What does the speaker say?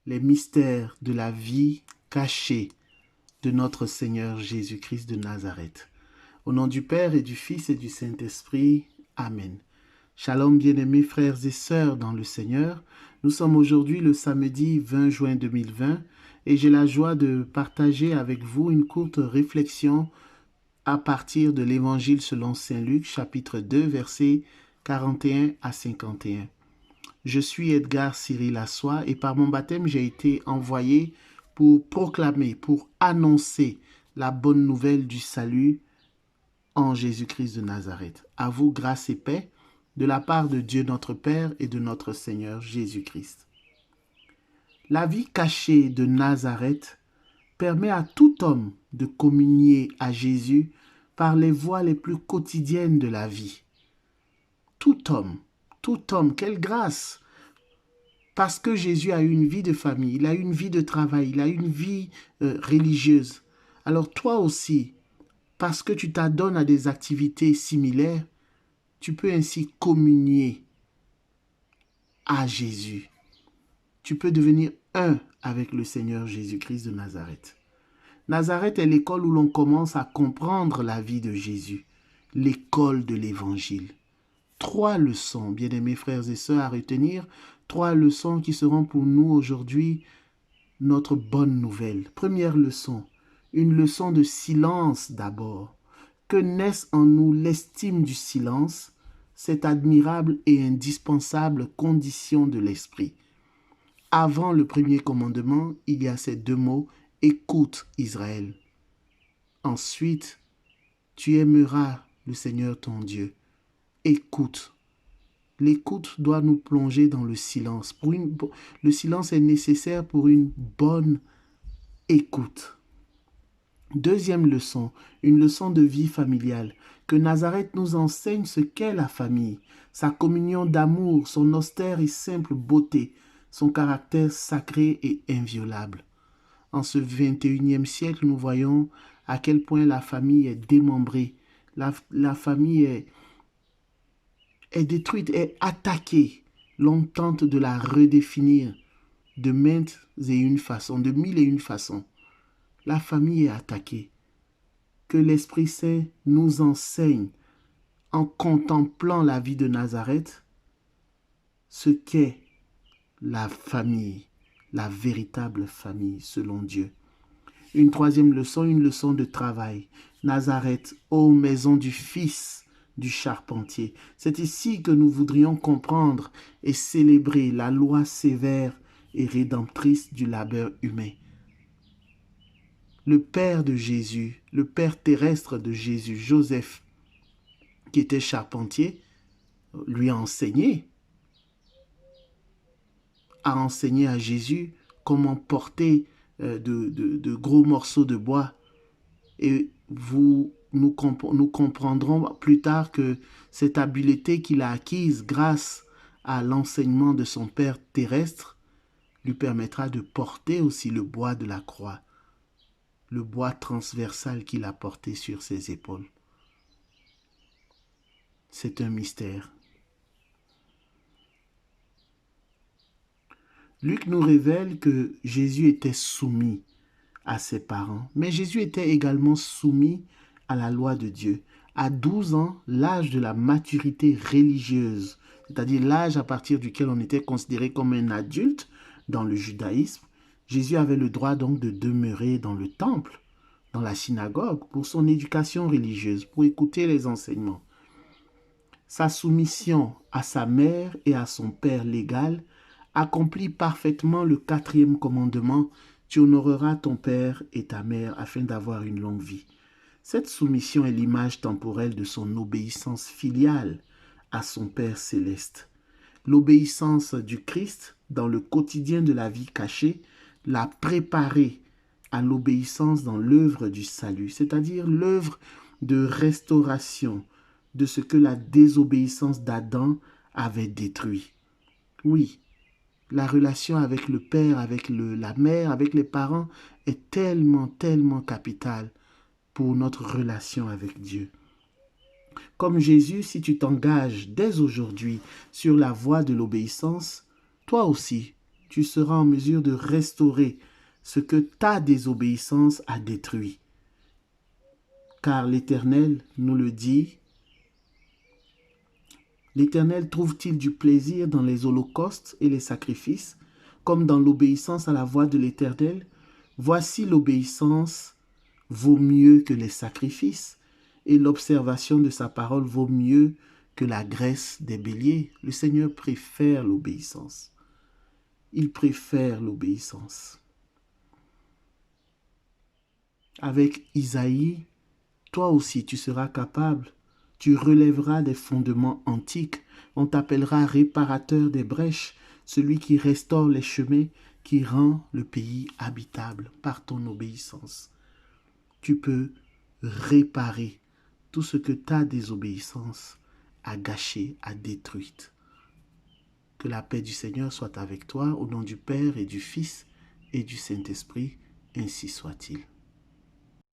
les mystères de la vie cachée de notre Seigneur Jésus-Christ de Nazareth. Au nom du Père et du Fils et du Saint-Esprit. Amen. Shalom bien-aimés frères et sœurs dans le Seigneur. Nous sommes aujourd'hui le samedi 20 juin 2020 et j'ai la joie de partager avec vous une courte réflexion à partir de l'Évangile selon Saint Luc, chapitre 2, versets 41 à 51. Je suis Edgar Cyril Assois et par mon baptême, j'ai été envoyé pour proclamer, pour annoncer la bonne nouvelle du salut en Jésus-Christ de Nazareth. À vous, grâce et paix, de la part de Dieu notre Père et de notre Seigneur Jésus-Christ. La vie cachée de Nazareth permet à tout homme de communier à Jésus par les voies les plus quotidiennes de la vie. Tout homme, quelle grâce! Parce que Jésus a eu une vie de famille, il a eu une vie de travail, il a eu une vie religieuse. Alors toi aussi, parce que tu t'adonnes à des activités similaires, tu peux ainsi communier à Jésus. Tu peux devenir un avec le Seigneur Jésus-Christ de Nazareth. Nazareth est l'école où l'on commence à comprendre la vie de Jésus, l'école de l'Évangile. 3 leçons, bien-aimés frères et sœurs, à retenir, 3 leçons qui seront pour nous aujourd'hui notre bonne nouvelle. Première leçon, une leçon de silence d'abord. Que naisse en nous l'estime du silence, cette admirable et indispensable condition de l'esprit. Avant le premier commandement, il y a ces 2 mots, « Écoute Israël ». Ensuite, tu aimeras le Seigneur ton Dieu. Écoute. L'écoute doit nous plonger dans le silence. Le silence est nécessaire pour une bonne écoute. Deuxième leçon, une leçon de vie familiale. Que Nazareth nous enseigne ce qu'est la famille, sa communion d'amour, son austère et simple beauté, son caractère sacré et inviolable. En ce 21e siècle, nous voyons à quel point la famille est démembrée. La famille est détruite, est attaquée. L'on tente de la redéfinir de maintes et une façons, de mille et une façons. La famille est attaquée. Que l'Esprit Saint nous enseigne, en contemplant la vie de Nazareth, ce qu'est la famille, la véritable famille selon Dieu. Une 3e leçon, une leçon de travail. Nazareth, ô maison du Fils du charpentier. C'est ici que nous voudrions comprendre et célébrer la loi sévère et rédemptrice du labeur humain. Le père de Jésus, le père terrestre de Jésus, Joseph, qui était charpentier, lui a enseigné à Jésus comment porter de gros morceaux de bois. Et nous comprendrons plus tard que cette habileté qu'il a acquise grâce à l'enseignement de son Père terrestre lui permettra de porter aussi le bois de la croix, le bois transversal qu'il a porté sur ses épaules. C'est un mystère. Luc nous révèle que Jésus était soumis à ses parents, mais Jésus était également soumis à la loi de Dieu. À 12 ans, l'âge de la maturité religieuse, c'est-à-dire l'âge à partir duquel on était considéré comme un adulte dans le judaïsme, Jésus avait le droit donc de demeurer dans le temple, dans la synagogue, pour son éducation religieuse, pour écouter les enseignements. Sa soumission à sa mère et à son père légal accomplit parfaitement le 4e commandement, tu honoreras ton père et ta mère afin d'avoir une longue vie. Cette soumission est l'image temporelle de son obéissance filiale à son Père céleste. L'obéissance du Christ dans le quotidien de la vie cachée l'a préparé à l'obéissance dans l'œuvre du salut, c'est-à-dire l'œuvre de restauration de ce que la désobéissance d'Adam avait détruit. Oui, la relation avec le père, avec la mère, avec les parents est tellement capitale pour notre relation avec Dieu. Comme Jésus, si tu t'engages dès aujourd'hui sur la voie de l'obéissance, toi aussi, tu seras en mesure de restaurer ce que ta désobéissance a détruit. Car l'Éternel nous le dit, l'Éternel trouve-t-il du plaisir dans les holocaustes et les sacrifices, comme dans l'obéissance à la voix de l'Éternel? Voici l'obéissance vaut mieux que les sacrifices, et l'observation de sa parole vaut mieux que la graisse des béliers. Le Seigneur préfère l'obéissance. Il préfère l'obéissance. Avec Isaïe, toi aussi tu seras capable. Tu relèveras des fondements antiques. On t'appellera réparateur des brèches, celui qui restaure les chemins, qui rend le pays habitable par ton obéissance. Tu peux réparer tout ce que ta désobéissance a gâché, a détruit. Que la paix du Seigneur soit avec toi, au nom du Père et du Fils et du Saint-Esprit, ainsi soit-il.